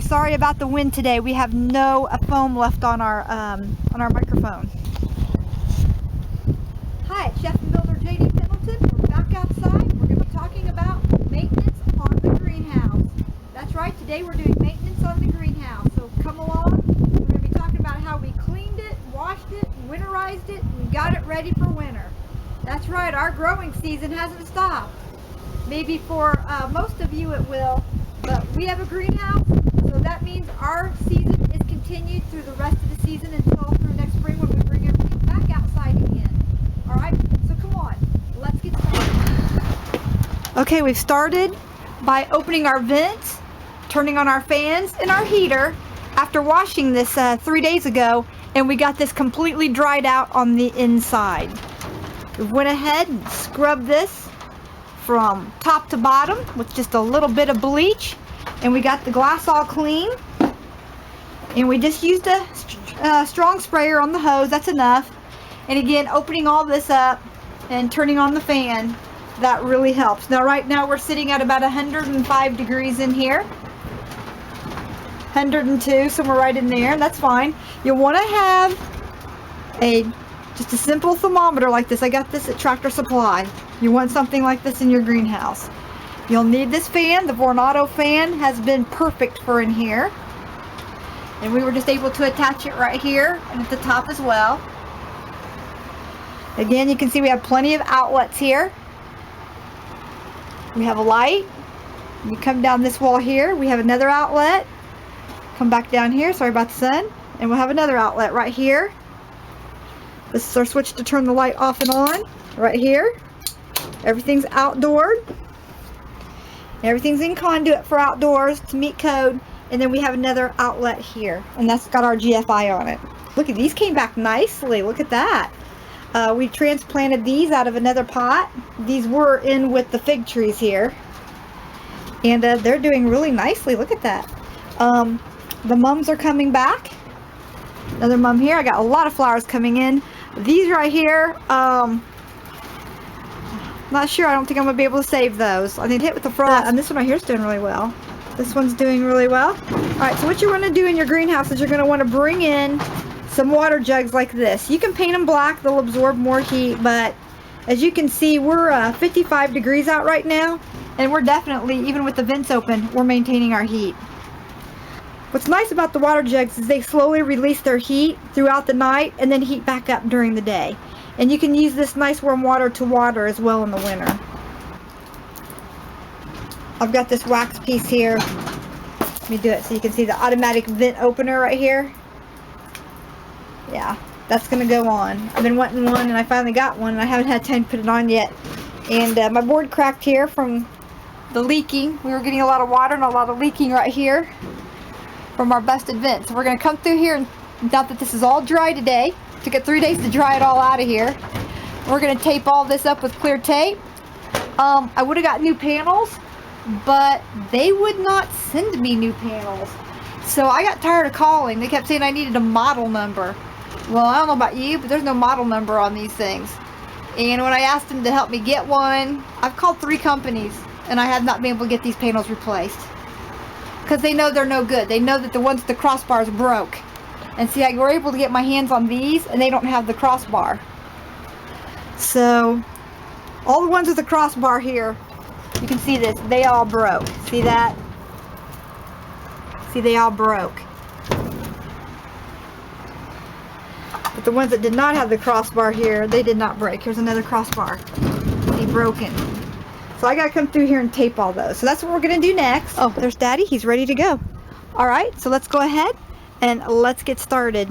sorry about the wind today. We have no foam left on our microphone. Hi, it's Chef and Builder Janie Pendleton. We're back outside. We're going to be talking about maintenance on the greenhouse. That's right, today we're doing maintenance on the greenhouse. So come along. We're going to be talking about how we cleaned it, washed it, winterized it, and got it ready for winter. That's right, our growing season hasn't stopped. Maybe for most of you it will, but we have a greenhouse, so that means our season is continued through the rest of the season until through next spring when we bring everything back outside again. Alright, so come on, let's get started. Okay, we've started by opening our vents, turning on our fans and our heater after washing this 3 days ago, and we got this completely dried out on the inside. We went ahead and scrubbed this from top to bottom with just a little bit of bleach, and we got the glass all clean, and we just used a strong sprayer on the hose. That's enough. And again, opening all this up and turning on the fan, that really helps. Now right now we're sitting at about 105 degrees in here, 102, somewhere right in there, and that's fine. You'll want to have just a simple thermometer like this. I got this at Tractor Supply. You want something like this in your greenhouse. You'll need this fan. The Vornado fan has been perfect for in here. And we were just able to attach it right here and at the top as well. Again, you can see we have plenty of outlets here. We have a light. You come down this wall here, we have another outlet. Come back down here, sorry about the sun. And we'll have another outlet right here. This is our switch to turn the light off and on, right here. Everything's outdoor. Everything's in conduit for outdoors to meet code. And then we have another outlet here, and that's got our GFI on it. Look at these, came back nicely. Look at that. We transplanted these out of another pot. These were in with the fig trees here. And they're doing really nicely. Look at that. The mums are coming back. Another mum here. I got a lot of flowers coming in. These right here, not sure. I don't think I'm going to be able to save those. I need to hit with the frost. And this one right here is doing really well. This one's doing really well. Alright, so what you're going to do in your greenhouse is you're going to want to bring in some water jugs like this. You can paint them black. They'll absorb more heat. But as you can see, we're 55 degrees out right now. And we're definitely, even with the vents open, we're maintaining our heat. What's nice about the water jugs is they slowly release their heat throughout the night and then heat back up during the day. And you can use this nice warm water to water as well in the winter. I've got this wax piece here. Let me do it so you can see the automatic vent opener right here. Yeah, that's going to go on. I've been wanting one and I finally got one and I haven't had time to put it on yet. And my board cracked here from the leaking. We were getting a lot of water and a lot of leaking right here from our busted vent. So we're going to come through here, and now that this is all dry today, took it 3 days to dry it all out of here. We're going to tape all this up with clear tape. I would have got new panels, but they would not send me new panels. So I got tired of calling. They kept saying I needed a model number. Well, I don't know about you, but there's no model number on these things. And when I asked them to help me get one, I've called 3 companies and I have not been able to get these panels replaced. Because they know they're no good. They know that the ones with the crossbars broke. And see, I were able to get my hands on these and they don't have the crossbar. So, all the ones with the crossbar here, you can see this, they all broke. See that? See, they all broke. But the ones that did not have the crossbar here, they did not break. Here's another crossbar. See, broken. So I gotta come through here and tape all those. So that's what we're gonna do next. Oh, there's Daddy, he's ready to go. All right, so let's go ahead and let's get started.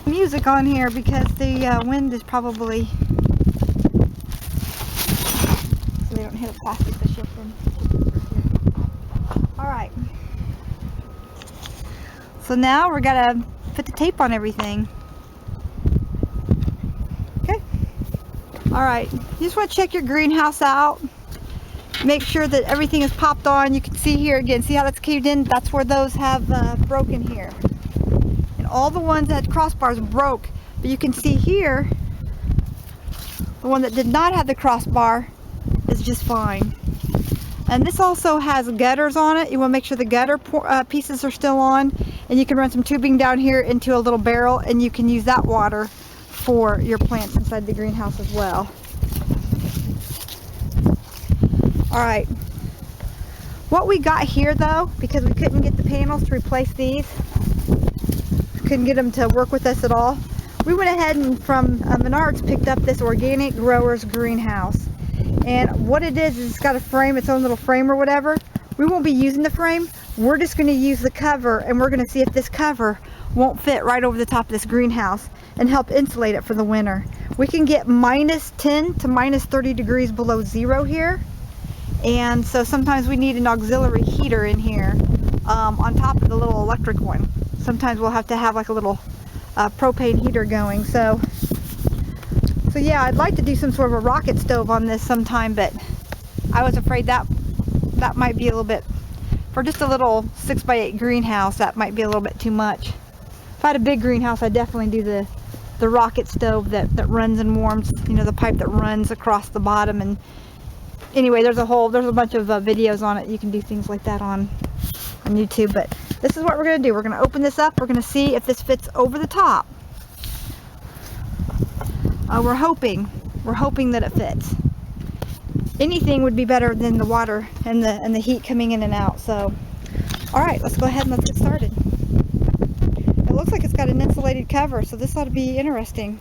Music on here because the wind is probably, so they don't hit a plastic to shift them. All right. So now we're gonna put the tape on everything. Alright, you just want to check your greenhouse out. Make sure that everything is popped on. You can see here again, see how that's caved in? That's where those have broken here. And all the ones that had crossbars broke. But you can see here, the one that did not have the crossbar is just fine. And this also has gutters on it. You want to make sure the gutter pieces are still on. And you can run some tubing down here into a little barrel, and you can use that water for your plants inside the greenhouse as well. Alright. What we got here though, because we couldn't get the panels to replace these, couldn't get them to work with us at all, we went ahead and from Menards picked up this Organic Growers greenhouse. And what it is it's got a frame, its own little frame or whatever. We won't be using the frame. We're just going to use the cover, and we're going to see if this cover won't fit right over the top of this greenhouse and help insulate it for the winter. We can get minus 10 to minus 30 degrees below zero here. And so sometimes we need an auxiliary heater in here on top of the little electric one. Sometimes we'll have to have like a little propane heater going. So yeah, I'd like to do some sort of a rocket stove on this sometime, but I was afraid that might be a little bit, for just a little 6x8 greenhouse, that might be a little bit too much. If I had a big greenhouse, I'd definitely do the rocket stove that runs and warms, you know, the pipe that runs across the bottom. And anyway, there's a bunch of videos on it. You can do things like that on YouTube. But this is what we're going to do. We're going to open this up. We're going to see if this fits over the top. We're hoping that it fits. Anything would be better than the water and the heat coming in and out. So, all right, let's go ahead and let's get started. It looks like it's got an insulated cover, so this ought to be interesting.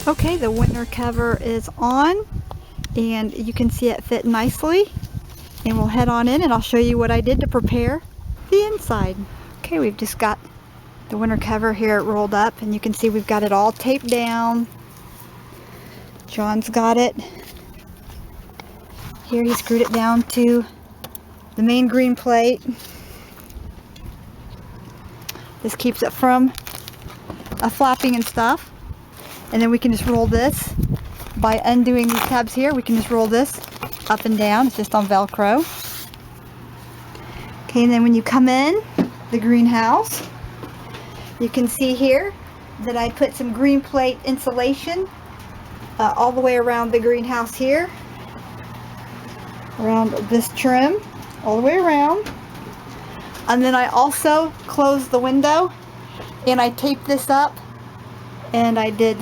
Okay, the winter cover is on, and you can see it fit nicely. And we'll head on in and I'll show you what I did to prepare the inside. Okay, we've just got the winter cover here rolled up, and you can see we've got it all taped down. John's got it. Here he screwed it down to the main green plate. This keeps it from flapping and stuff. And then we can just roll this by undoing these tabs here. We can just roll this up and down. It's just on Velcro. Okay, and then when you come in the greenhouse, you can see here that I put some green plate insulation all the way around the greenhouse here, around this trim, all the way around. And then I also closed the window and I taped this up, and I did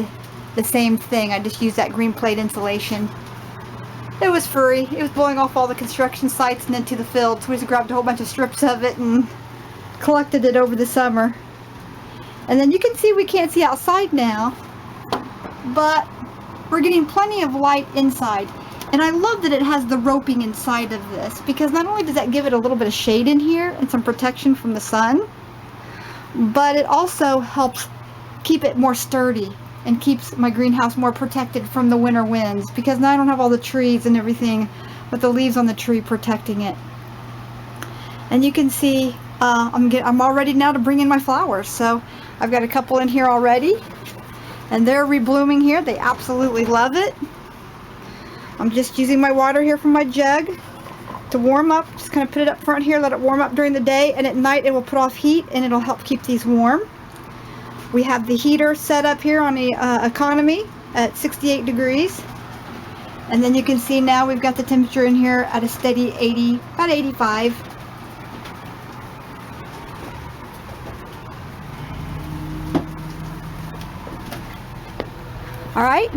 the same thing. I just used that green plate insulation. It was free. It was blowing off all the construction sites and into the field, so we just grabbed a whole bunch of strips of it and collected it over the summer. And then you can see we can't see outside now, but we're getting plenty of light inside. And I love that it has the roping inside of this, because not only does that give it a little bit of shade in here and some protection from the sun, but it also helps keep it more sturdy and keeps my greenhouse more protected from the winter winds, because now I don't have all the trees and everything with the leaves on the tree protecting it. And you can see I'm all ready now to bring in my flowers. So I've got a couple in here already, and they're reblooming here. They absolutely love it. I'm just using my water here from my jug to warm up. Just kind of put it up front here, let it warm up during the day, and at night it will put off heat and it'll help keep these warm. We have the heater set up here on the economy at 68 degrees. And then you can see now we've got the temperature in here at a steady 80, about 85. All right.